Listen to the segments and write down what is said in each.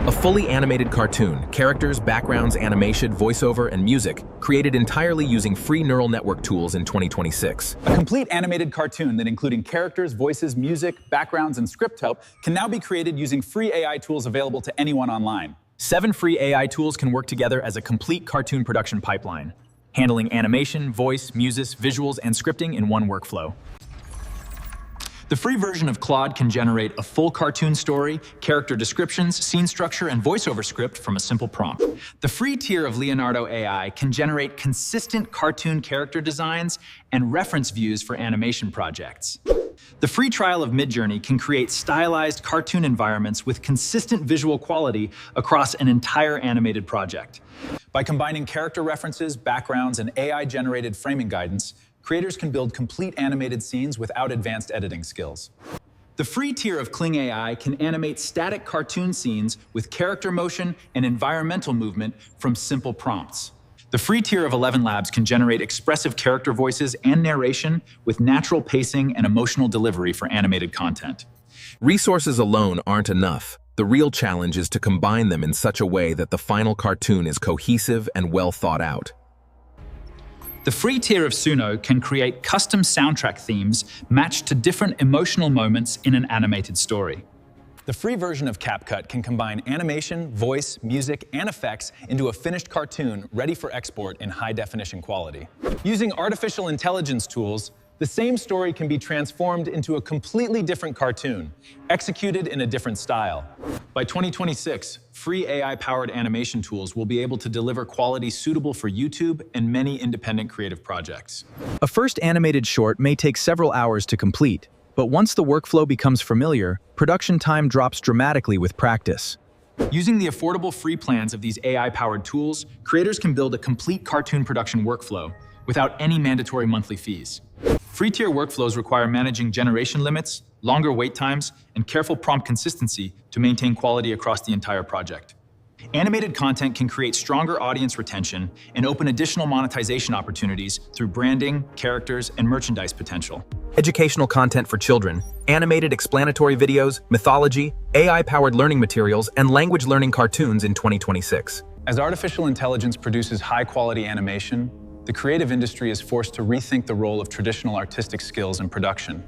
A fully animated cartoon, characters, backgrounds, animation, voiceover, and music, created entirely using free neural network tools in 2026. A complete animated cartoon that including characters, voices, music, backgrounds, and script help can now be created using free AI tools available to anyone online. 7 free AI tools can work together as a complete cartoon production pipeline, handling animation, voice, music, visuals, and scripting in one workflow. The free version of Claude can generate a full cartoon story, character descriptions, scene structure, and voiceover script from a simple prompt. The free tier of Leonardo AI can generate consistent cartoon character designs and reference views for animation projects. The free trial of Midjourney can create stylized cartoon environments with consistent visual quality across an entire animated project. By combining character references, backgrounds, and AI-generated framing guidance, creators can build complete animated scenes without advanced editing skills. The free tier of Kling AI can animate static cartoon scenes with character motion and environmental movement from simple prompts. The free tier of 11 Labs can generate expressive character voices and narration with natural pacing and emotional delivery for animated content. Resources alone aren't enough. The real challenge is to combine them in such a way that the final cartoon is cohesive and well thought out. The free tier of Suno can create custom soundtrack themes matched to different emotional moments in an animated story. The free version of CapCut can combine animation, voice, music, and effects into a finished cartoon ready for export in high-definition quality. Using artificial intelligence tools, the same story can be transformed into a completely different cartoon, executed in a different style. By 2026, free AI-powered animation tools will be able to deliver quality suitable for YouTube and many independent creative projects. A first animated short may take several hours to complete, but once the workflow becomes familiar, production time drops dramatically with practice. Using the affordable free plans of these AI-powered tools, creators can build a complete cartoon production workflow without any mandatory monthly fees. Free tier workflows require managing generation limits, longer wait times, and careful prompt consistency to maintain quality across the entire project. Animated content can create stronger audience retention and open additional monetization opportunities through branding, characters, and merchandise potential. Educational content for children, animated explanatory videos, mythology, AI-powered learning materials, and language learning cartoons in 2026. As artificial intelligence produces high-quality animation, the creative industry is forced to rethink the role of traditional artistic skills in production.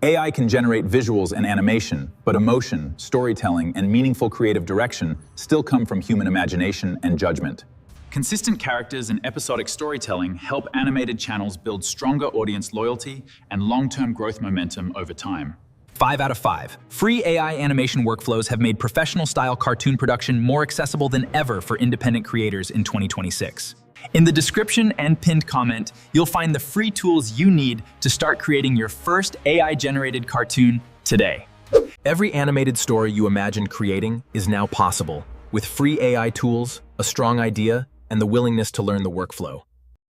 AI can generate visuals and animation, but emotion, storytelling, and meaningful creative direction still come from human imagination and judgment. Consistent characters and episodic storytelling help animated channels build stronger audience loyalty and long-term growth momentum over time. 5 out of 5. Free AI animation workflows have made professional-style cartoon production more accessible than ever for independent creators in 2026. In the description and pinned comment, you'll find the free tools you need to start creating your first AI-generated cartoon today. Every animated story you imagined creating is now possible with free AI tools, a strong idea, and the willingness to learn the workflow.